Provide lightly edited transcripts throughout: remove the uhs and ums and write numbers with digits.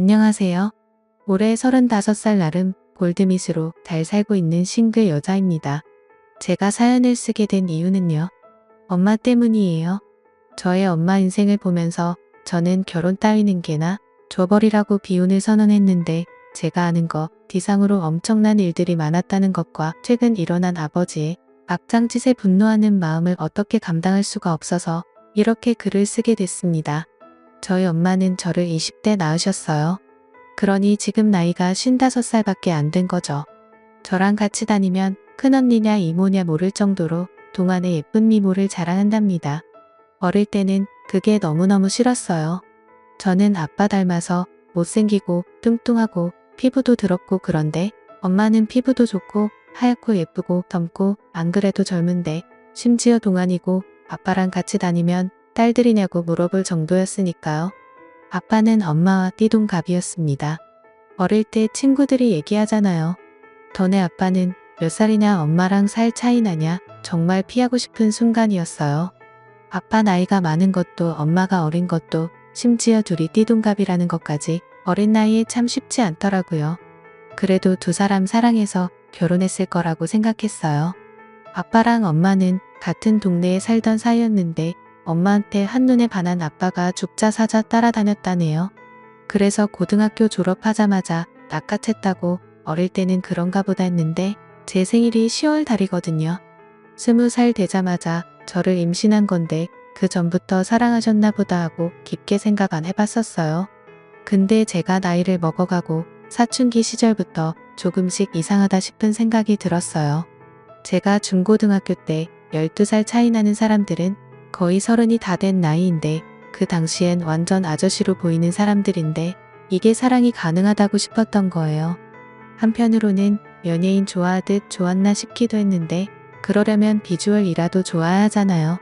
안녕하세요. 올해 35살 나름 골드밋으로 잘 살고 있는 싱글 여자입니다. 제가 사연을 쓰게 된 이유는요. 엄마 때문이에요. 저의 엄마 인생을 보면서 저는 결혼 따위는 개나 줘버리라고 비혼을 선언했는데 제가 아는 거 뒤상으로 엄청난 일들이 많았다는 것과 최근 일어난 아버지의 악장짓에 분노하는 마음을 어떻게 감당할 수가 없어서 이렇게 글을 쓰게 됐습니다. 저희 엄마는 저를 20대 낳으셨어요. 그러니 지금 나이가 55살밖에 안 된 거죠. 저랑 같이 다니면 큰언니냐 이모냐 모를 정도로 동안의 예쁜 미모를 자랑한답니다. 어릴 때는 그게 너무너무 싫었어요. 저는 아빠 닮아서 못생기고 뚱뚱하고 피부도 더럽고 그런데 엄마는 피부도 좋고 하얗고 예쁘고 젊고 안 그래도 젊은데 심지어 동안이고 아빠랑 같이 다니면 딸들이냐고 물어볼 정도였으니까요. 아빠는 엄마와 띠동갑이었습니다. 어릴 때 친구들이 얘기하잖아요. 너네 아빠는 몇 살이냐 엄마랑 살 차이 나냐 정말 피하고 싶은 순간이었어요. 아빠 나이가 많은 것도 엄마가 어린 것도 심지어 둘이 띠동갑이라는 것까지 어린 나이에 참 쉽지 않더라고요. 그래도 두 사람 사랑해서 결혼했을 거라고 생각했어요. 아빠랑 엄마는 같은 동네에 살던 사이였는데 엄마한테 한눈에 반한 아빠가 죽자 사자 따라다녔다네요. 그래서 고등학교 졸업하자마자 낚아챘다고 어릴 때는 그런가 보다 했는데 제 생일이 10월 달이거든요. 20살 되자마자 저를 임신한 건데 그 전부터 사랑하셨나 보다 하고 깊게 생각 안 해봤었어요. 근데 제가 나이를 먹어가고 사춘기 시절부터 조금씩 이상하다 싶은 생각이 들었어요. 제가 중고등학교 때 12살 차이 나는 사람들은 거의 30이 다 된 나이인데 그 당시엔 완전 아저씨로 보이는 사람들인데 이게 사랑이 가능하다고 싶었던 거예요. 한편으로는 연예인 좋아하듯 좋았나 싶기도 했는데 그러려면 비주얼이라도 좋아야 하잖아요.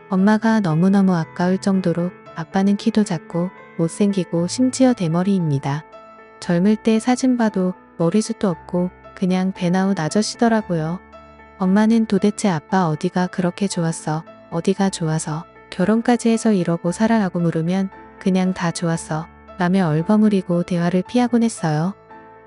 엄마가 너무너무 아까울 정도로 아빠는 키도 작고 못생기고 심지어 대머리입니다. 젊을 때 사진 봐도 머리숱도 없고 그냥 배나웃 아저씨더라고요. 엄마는 도대체 아빠 어디가 그렇게 좋았어? 어디가 좋아서 결혼까지 해서 이러고 살아라고 물으면 그냥 다 좋았어 라며 얼버무리고 대화를 피하곤 했어요.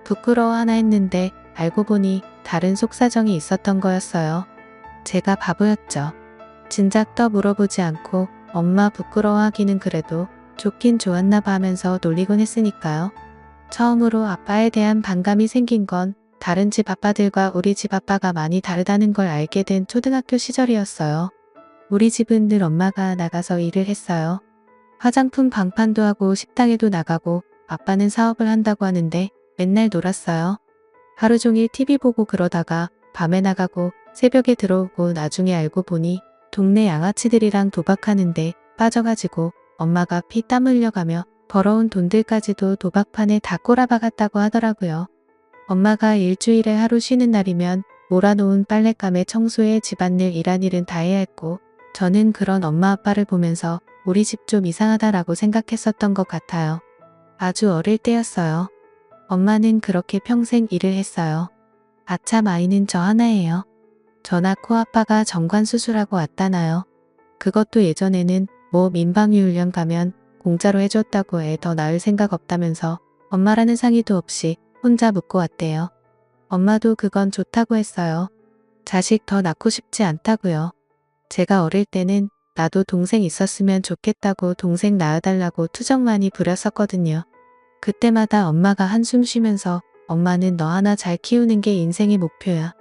부끄러워하나 했는데 알고 보니 다른 속사정이 있었던 거였어요. 제가 바보였죠. 진작 더 물어보지 않고 엄마 부끄러워하기는 그래도 좋긴 좋았나 봐 하면서 놀리곤 했으니까요. 처음으로 아빠에 대한 반감이 생긴 건 다른 집 아빠들과 우리 집 아빠가 많이 다르다는 걸 알게 된 초등학교 시절이었어요. 우리 집은 늘 엄마가 나가서 일을 했어요. 화장품 방판도 하고 식당에도 나가고 아빠는 사업을 한다고 하는데 맨날 놀았어요. 하루 종일 TV 보고 그러다가 밤에 나가고 새벽에 들어오고 나중에 알고 보니 동네 양아치들이랑 도박하는데 빠져가지고 엄마가 피땀 흘려가며 벌어온 돈들까지도 도박판에 다 꼬라박았다고 하더라고요. 엄마가 일주일에 하루 쉬는 날이면 몰아놓은 빨랫감에 청소에 집안일 일환일은 다 해야 했고 저는 그런 엄마 아빠를 보면서 우리 집 좀 이상하다라고 생각했었던 것 같아요. 아주 어릴 때였어요. 엄마는 그렇게 평생 일을 했어요. 아참 아이는 저 하나예요. 저나 코아빠가 정관 수술하고 왔다나요. 그것도 예전에는 뭐 민방위훈련 가면 공짜로 해줬다고 애 더 낳을 생각 없다면서 엄마라는 상의도 없이 혼자 묻고 왔대요. 엄마도 그건 좋다고 했어요. 자식 더 낳고 싶지 않다고요. 제가 어릴 때는 나도 동생 있었으면 좋겠다고 동생 낳아달라고 투정 많이 부렸었거든요. 그때마다 엄마가 한숨 쉬면서 엄마는 너 하나 잘 키우는 게 인생의 목표야.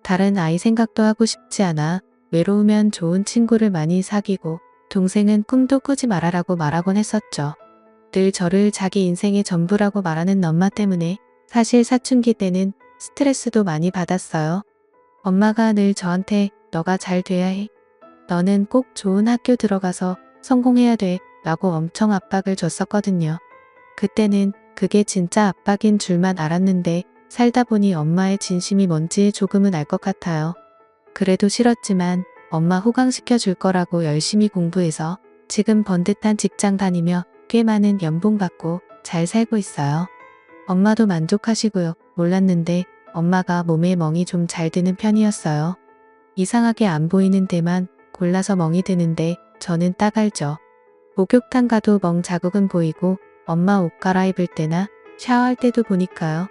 다른 아이 생각도 하고 싶지 않아. 외로우면 좋은 친구를 많이 사귀고 동생은 꿈도 꾸지 말아라고 말하곤 했었죠. 늘 저를 자기 인생의 전부라고 말하는 엄마 때문에 사실 사춘기 때는 스트레스도 많이 받았어요. 엄마가 늘 저한테 너가 잘 돼야 해. 너는 꼭 좋은 학교 들어가서 성공해야 돼 라고 엄청 압박을 줬었거든요. 그때는 그게 진짜 압박인 줄만 알았는데 살다 보니 엄마의 진심이 뭔지 조금은 알 것 같아요. 그래도 싫었지만 엄마 호강시켜 줄 거라고 열심히 공부해서 지금 번듯한 직장 다니며 꽤 많은 연봉 받고 잘 살고 있어요. 엄마도 만족하시고요. 몰랐는데 엄마가 몸에 멍이 좀 잘 드는 편이었어요. 이상하게 안 보이는 데만 골라서 멍이 드는데 저는 딱 알죠. 목욕탕 가도 멍 자국은 보이고 엄마 옷 갈아입을 때나 샤워할 때도 보니까요.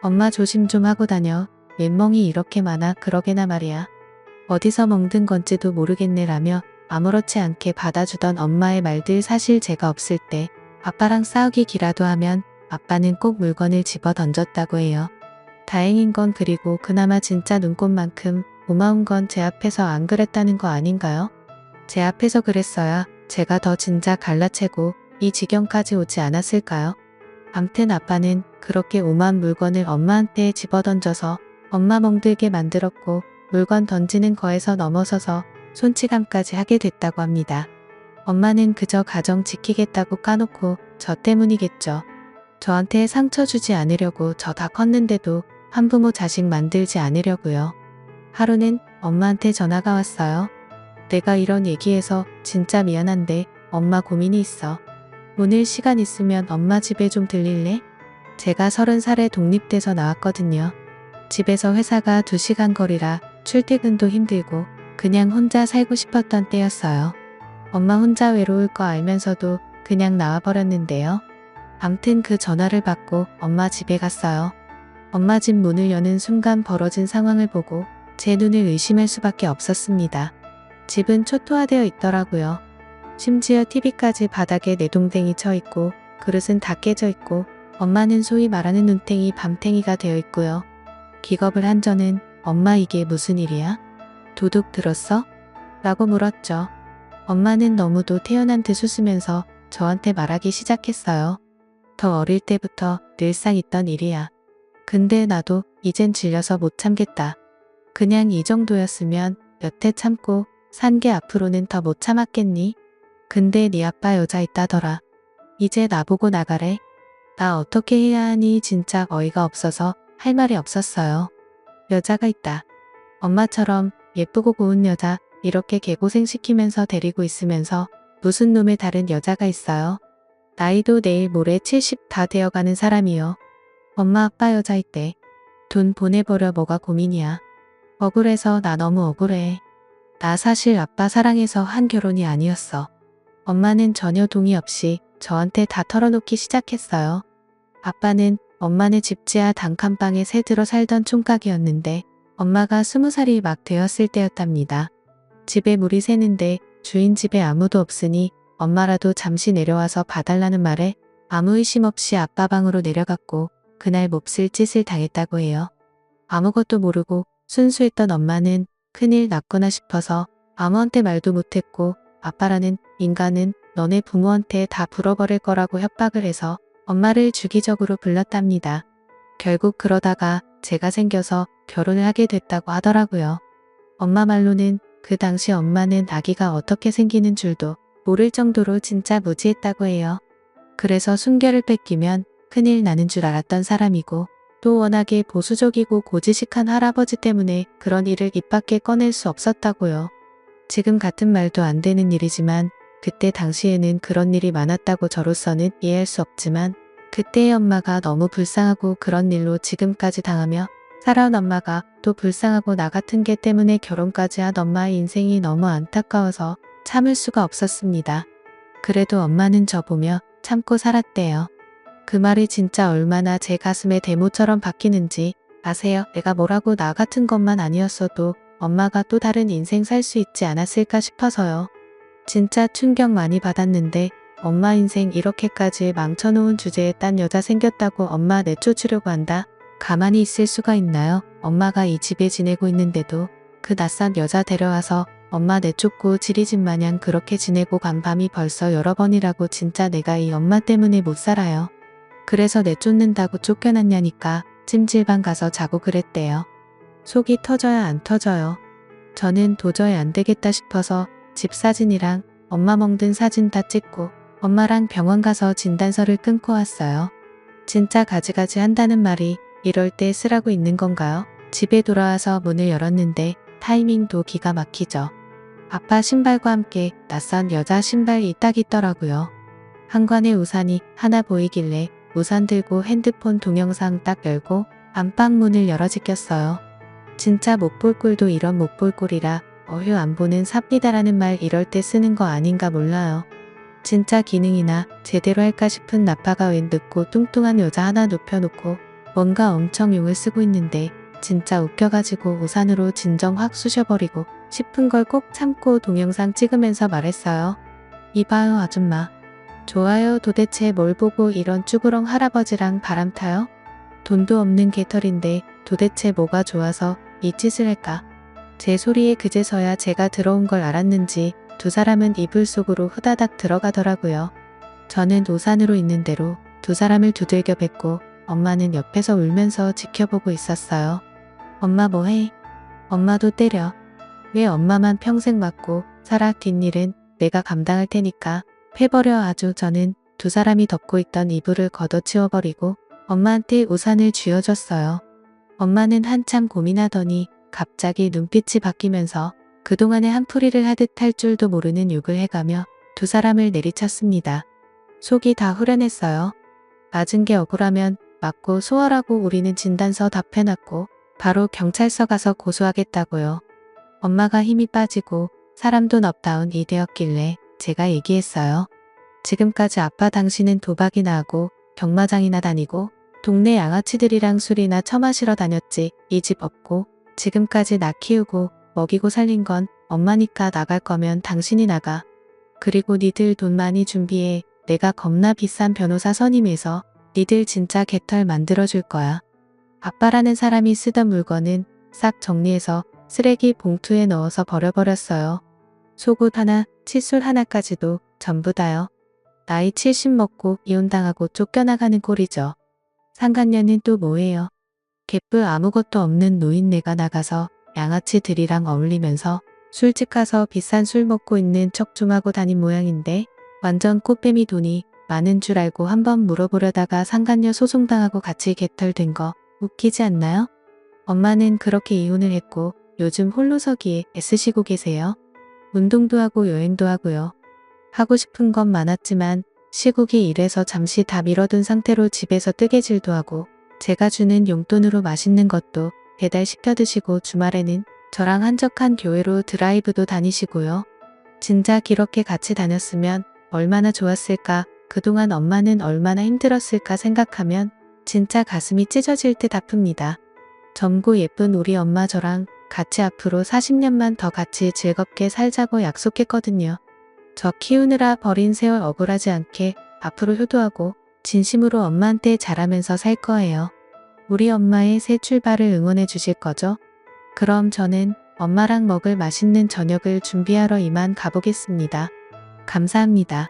엄마 조심 좀 하고 다녀. 맨멍이 이렇게 많아 그러게나 말이야. 어디서 멍든 건지도 모르겠네 라며 아무렇지 않게 받아주던 엄마의 말들 사실 제가 없을 때 아빠랑 싸우기기라도 하면 아빠는 꼭 물건을 집어 던졌다고 해요. 다행인 건 그리고 그나마 진짜 눈꽃만큼 고마운 건 제 앞에서 안 그랬다는 거 아닌가요? 제 앞에서 그랬어야 제가 더 진작 갈라채고 이 지경까지 오지 않았을까요? 암튼 아빠는 그렇게 오만 물건을 엄마한테 집어던져서 엄마 멍들게 만들었고 물건 던지는 거에서 넘어서서 손찌감까지 하게 됐다고 합니다. 엄마는 그저 가정 지키겠다고 까놓고 저 때문이겠죠. 저한테 상처 주지 않으려고 저 다 컸는데도 한부모 자식 만들지 않으려고요. 하루는 엄마한테 전화가 왔어요. 내가 이런 얘기해서 진짜 미안한데 엄마 고민이 있어. 오늘 시간 있으면 엄마 집에 좀 들릴래? 제가 30살에 독립돼서 나왔거든요. 집에서 회사가 2시간 거리라 출퇴근도 힘들고 그냥 혼자 살고 싶었던 때였어요. 엄마 혼자 외로울 거 알면서도 그냥 나와버렸는데요. 암튼 그 전화를 받고 엄마 집에 갔어요. 엄마 집 문을 여는 순간 벌어진 상황을 보고 제 눈을 의심할 수밖에 없었습니다. 집은 초토화되어 있더라고요. 심지어 TV까지 바닥에 내동댕이 쳐 있고 그릇은 다 깨져 있고 엄마는 소위 말하는 눈탱이 밤탱이가 되어 있고요. 기겁을 한 저는 엄마 이게 무슨 일이야? 도둑 들었어? 라고 물었죠. 엄마는 너무도 태연한 듯 웃으면서 저한테 말하기 시작했어요. 더 어릴 때부터 늘상 있던 일이야. 근데 나도 이젠 질려서 못 참겠다. 그냥 이 정도였으면 여태 참고 산 게 앞으로는 더 못 참았겠니? 근데 네 아빠 여자 있다더라. 이제 나보고 나가래. 나 어떻게 해야 하니 진짜 어이가 없어서 할 말이 없었어요. 여자가 있다. 엄마처럼 예쁘고 고운 여자 이렇게 개고생시키면서 데리고 있으면서 무슨 놈의 다른 여자가 있어요. 나이도 내일 모레 70 다 되어가는 사람이요. 엄마 아빠 여자 있대. 돈 보내버려 뭐가 고민이야. 억울해서 나 너무 억울해. 나 사실 아빠 사랑해서 한 결혼이 아니었어. 엄마는 전혀 동의 없이 저한테 다 털어놓기 시작했어요. 아빠는 엄마네 집 지하 단칸방에 새 들어 살던 총각이었는데 엄마가 20살이 막 되었을 때였답니다. 집에 물이 새는데 주인 집에 아무도 없으니 엄마라도 잠시 내려와서 봐달라는 말에 아무 의심 없이 아빠 방으로 내려갔고 그날 몹쓸 짓을 당했다고 해요. 아무것도 모르고 순수했던 엄마는 큰일 났구나 싶어서 아무한테 말도 못했고 아빠라는 인간은 너네 부모한테 다 불어버릴 거라고 협박을 해서 엄마를 주기적으로 불렀답니다. 결국 그러다가 제가 생겨서 결혼을 하게 됐다고 하더라고요. 엄마 말로는 그 당시 엄마는 아기가 어떻게 생기는 줄도 모를 정도로 진짜 무지했다고 해요. 그래서 순결을 뺏기면 큰일 나는 줄 알았던 사람이고 또 워낙에 보수적이고 고지식한 할아버지 때문에 그런 일을 입 밖에 꺼낼 수 없었다고요. 지금 같은 말도 안 되는 일이지만 그때 당시에는 그런 일이 많았다고 저로서는 이해할 수 없지만 그때의 엄마가 너무 불쌍하고 그런 일로 지금까지 당하며 살아온 엄마가 또 불쌍하고 나 같은 개 때문에 결혼까지 한 엄마의 인생이 너무 안타까워서 참을 수가 없었습니다. 그래도 엄마는 저 보며 참고 살았대요. 그 말이 진짜 얼마나 제 가슴에 대모처럼 박히는지 아세요? 내가 뭐라고 나 같은 것만 아니었어도 엄마가 또 다른 인생 살 수 있지 않았을까 싶어서요. 진짜 충격 많이 받았는데 엄마 인생 이렇게까지 망쳐놓은 주제에 딴 여자 생겼다고 엄마 내쫓으려고 한다? 가만히 있을 수가 있나요? 엄마가 이 집에 지내고 있는데도 그 낯선 여자 데려와서 엄마 내쫓고 지리집 마냥 그렇게 지내고 간 밤이 벌써 여러 번이라고 진짜 내가 이 엄마 때문에 못 살아요. 그래서 내쫓는다고 쫓겨났냐니까 찜질방 가서 자고 그랬대요. 속이 터져야 안 터져요. 저는 도저히 안 되겠다 싶어서 집 사진이랑 엄마 멍든 사진 다 찍고 엄마랑 병원 가서 진단서를 끊고 왔어요. 진짜 가지가지 한다는 말이 이럴 때 쓰라고 있는 건가요? 집에 돌아와서 문을 열었는데 타이밍도 기가 막히죠. 아빠 신발과 함께 낯선 여자 신발이 딱 있더라고요. 한관에 우산이 하나 보이길래 우산 들고 핸드폰 동영상 딱 열고 안방 문을 열어 제꼈어요. 진짜 못 볼 꼴도 이런 못 볼 꼴이라 어휴 안 보는 삽니다라는 말 이럴 때 쓰는 거 아닌가 몰라요. 진짜 기능이나 제대로 할까 싶은 나파가 웬 늙고 뚱뚱한 여자 하나 눕혀놓고 뭔가 엄청 용을 쓰고 있는데 진짜 웃겨가지고 우산으로 진정 확 쑤셔버리고 싶은 걸 꼭 참고 동영상 찍으면서 말했어요. 이봐요 아줌마. 좋아요. 도대체 뭘 보고 이런 쭈구렁 할아버지랑 바람 타요? 돈도 없는 개털인데 도대체 뭐가 좋아서 이 짓을 할까? 제 소리에 그제서야 제가 들어온 걸 알았는지 두 사람은 이불 속으로 후다닥 들어가더라고요. 저는 우산으로 있는 대로 두 사람을 두들겨 뱉고 엄마는 옆에서 울면서 지켜보고 있었어요. 엄마 뭐해? 엄마도 때려. 왜 엄마만 평생 맞고 살아? 뒷일은 내가 감당할 테니까 패버려. 아주. 저는 두 사람이 덮고 있던 이불을 걷어치워버리고 엄마한테 우산을 쥐어줬어요. 엄마는 한참 고민하더니 갑자기 눈빛이 바뀌면서 그동안에 한풀이를 하듯 할 줄도 모르는 욕을 해가며 두 사람을 내리쳤습니다. 속이 다 후련했어요. 맞은 게 억울하면 맞고 소월하고 우리는 진단서 답해놨고 바로 경찰서 가서 고소하겠다고요. 엄마가 힘이 빠지고 사람도 넙다운 이 되었길래 제가 얘기했어요. 지금까지 아빠 당신은 도박이나 하고 경마장이나 다니고 동네 양아치들이랑 술이나 처마시러 다녔지. 이 집 없고 지금까지 나 키우고 먹이고 살린 건 엄마니까 나갈 거면 당신이 나가. 그리고 니들 돈 많이 준비해. 내가 겁나 비싼 변호사 선임해서 니들 진짜 개털 만들어줄 거야. 아빠라는 사람이 쓰던 물건은 싹 정리해서 쓰레기 봉투에 넣어서 버려버렸어요. 속옷 하나, 칫솔 하나까지도 전부 다요. 나이 70 먹고 이혼당하고 쫓겨나가는 꼴이죠. 상간녀는 또 뭐예요? 개뿔 아무것도 없는 노인네가 나가서 양아치들이랑 어울리면서 술집 가서 비싼 술 먹고 있는 척 좀 하고 다닌 모양인데 완전 꽃뱀이 돈이 많은 줄 알고 한번 물어보려다가 상간녀 소송당하고 같이 개털 된 거 웃기지 않나요? 엄마는 그렇게 이혼을 했고 요즘 홀로서기에 애쓰시고 계세요. 운동도 하고 여행도 하고요. 하고 싶은 건 많았지만 시국이 이래서 잠시 다 미뤄둔 상태로 집에서 뜨개질도 하고 제가 주는 용돈으로 맛있는 것도 배달시켜 드시고 주말에는 저랑 한적한 교회로 드라이브도 다니시고요. 진작 이렇게 같이 다녔으면 얼마나 좋았을까. 그동안 엄마는 얼마나 힘들었을까 생각하면 진짜 가슴이 찢어질 듯 아픕니다. 젊고 예쁜 우리 엄마 저랑 같이 앞으로 40년만 더 같이 즐겁게 살자고 약속했거든요. 저 키우느라 버린 세월 억울하지 않게 앞으로 효도하고 진심으로 엄마한테 잘하면서 살 거예요. 우리 엄마의 새 출발을 응원해 주실 거죠? 그럼 저는 엄마랑 먹을 맛있는 저녁을 준비하러 이만 가보겠습니다. 감사합니다.